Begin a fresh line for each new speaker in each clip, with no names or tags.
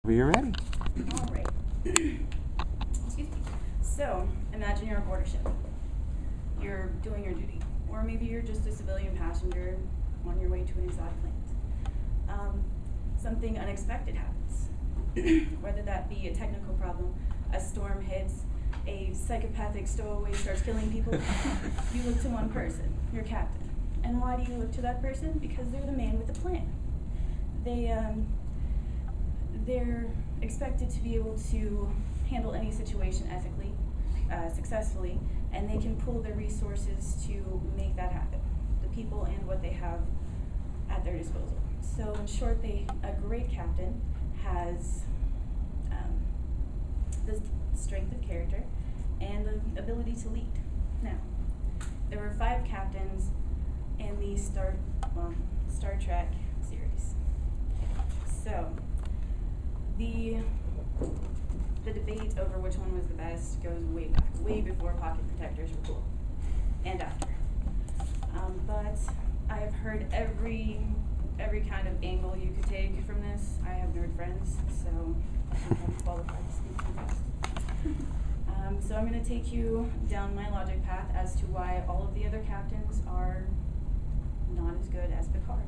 We're ready.
All right. Excuse me. So, imagine you're a border ship. You're doing your duty. Or maybe you're just a civilian passenger on your way to an exotic land. Something unexpected happens. Whether that be a technical problem, a storm hits, a psychopathic stowaway starts killing people, you look to one person, your captain. And why do you look to that person? Because they're the man with the plan. They're expected to be able to handle any situation ethically, successfully, and they can pool their resources to make that happen, the people and what they have at their disposal. So in short, a great captain has the strength of character and the ability to lead. Now, there were 5 captains in the Star Trek series. So, the debate over which one was the best goes way back, way before pocket protectors were cool, and after. But I have heard every kind of angle you could take from this. I have nerd friends, so I'm qualified to speak on this. So I'm going to take you down my logic path as to why all of the other captains are not as good as Picard.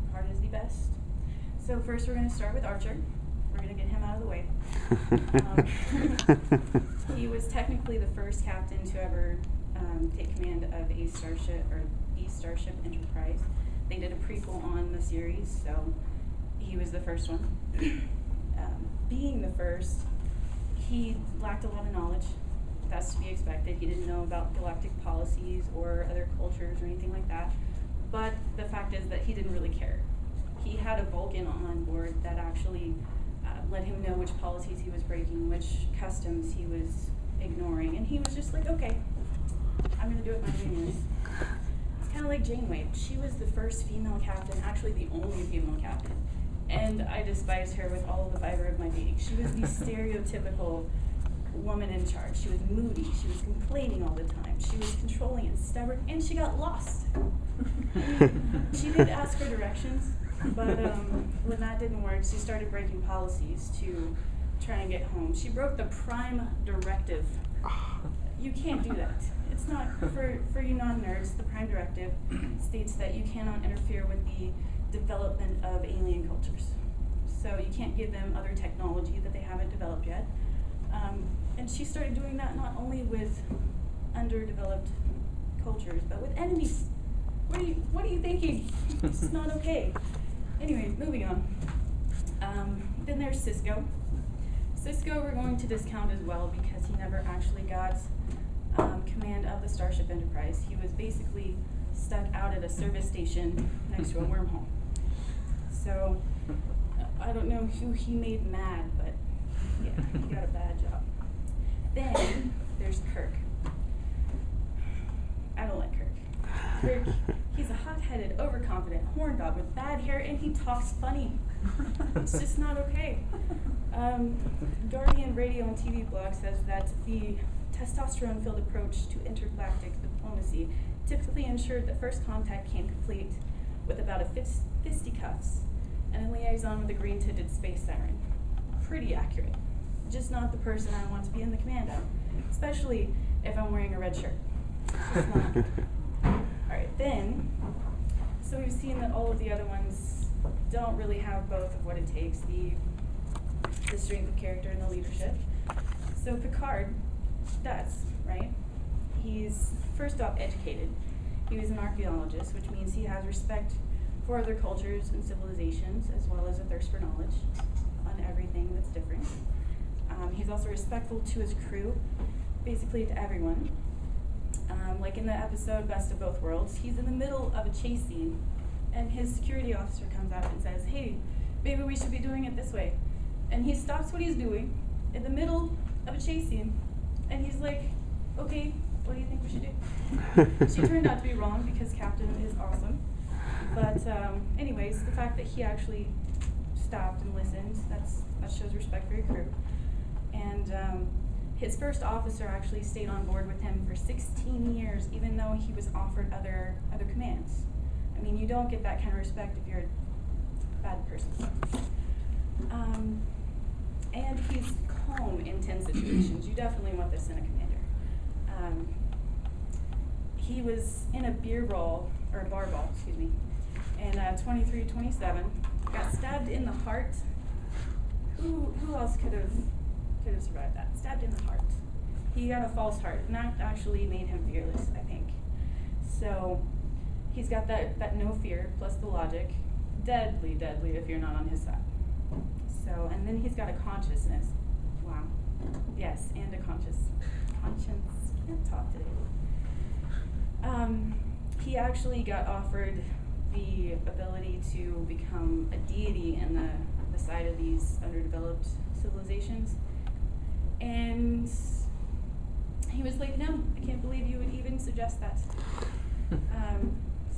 Picard is the best. So first we're going to start with Archer. We're going to get him out of the way. He was technically the first captain to ever take command of a starship, or the Starship Enterprise. They did a prequel on the series, so he was the first one. Being the first, he lacked a lot of knowledge. That's to be expected. He didn't know about galactic policies or other cultures or anything like that. But the fact is that he didn't really care. He had a Vulcan on board that actually let him know which policies he was breaking, which customs he was ignoring, and he was just like, okay, I'm going to do it my way. It's kind of like Janeway. She was the first female captain, actually the only female captain, and I despised her with all of the fiber of my being. She was the stereotypical woman in charge. She was moody, she was complaining all the time, she was controlling and stubborn, and she got lost. She did ask for directions, but when that didn't work, she started breaking policies to try and get home. She broke the prime directive. You can't do that. It's not, for you non-nerds, the prime directive states that you cannot interfere with the development of alien cultures. So you can't give them other technology that they haven't developed yet. And she started doing that not only with underdeveloped cultures, but with enemies. What are you thinking? It's not okay. Anyways, moving on. Then there's Cisco. Cisco we're going to discount as well because he never actually got command of the Starship Enterprise. He was basically stuck out at a service station next to a wormhole. So I don't know who he made mad, but yeah, he got a bad job. Then there's Kirk. I don't like Kirk. Kirk, he's a hot-headed, overconfident horn dog with bad hair, and he talks funny. It's just not okay. Guardian radio and TV blog says that the testosterone-filled approach to intergalactic diplomacy typically ensured that first contact came complete with about a fisticuffs and a liaison with a green-tinted space siren. Pretty accurate. Just not the person I want to be in the command of, especially if I'm wearing a red shirt. Just not. Alright, then, so we've seen that all of the other ones don't really have both of what it takes, the strength of character and the leadership. So Picard does, right? He's first off educated. He was an archaeologist, which means he has respect for other cultures and civilizations, as well as a thirst for knowledge on everything that's different. He's also respectful to his crew, basically to everyone. Like in the episode Best of Both Worlds, he's in the middle of a chase scene, and his security officer comes out and says, hey, maybe we should be doing it this way. And he stops what he's doing in the middle of a chase scene, and he's like, okay, what do you think we should do? She turned out to be wrong because Captain is awesome. But anyways, the fact that he actually stopped and listened, that shows respect for your crew. And his first officer actually stayed on board with him for 16 years, even though he was offered other commands. I mean, you don't get that kind of respect if you're a bad person. home in tense situations. You definitely want this in a commander. He was in a bar brawl, excuse me, in 23-27. Got stabbed in the heart. Who else could have survived that? Stabbed in the heart. He got a false heart, and that actually made him fearless, I think. So he's got that no fear plus the logic. Deadly if you're not on his side. So, and then he's got a consciousness. Wow. Yes, and a conscience. Can't talk today. He actually got offered the ability to become a deity in the side of these underdeveloped civilizations. And he was like, no, I can't believe you would even suggest that.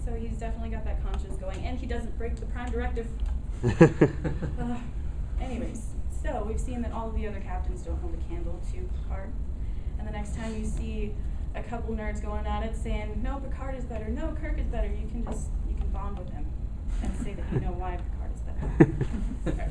So he's definitely got that conscience going, and he doesn't break the Prime Directive. Anyways, so we've seen that all of the other captains don't hold a candle to Picard. And the next time you see a couple nerds going at it saying, no, Picard is better, no, Kirk is better, you can bond with him and say that you know why Picard is better. Okay.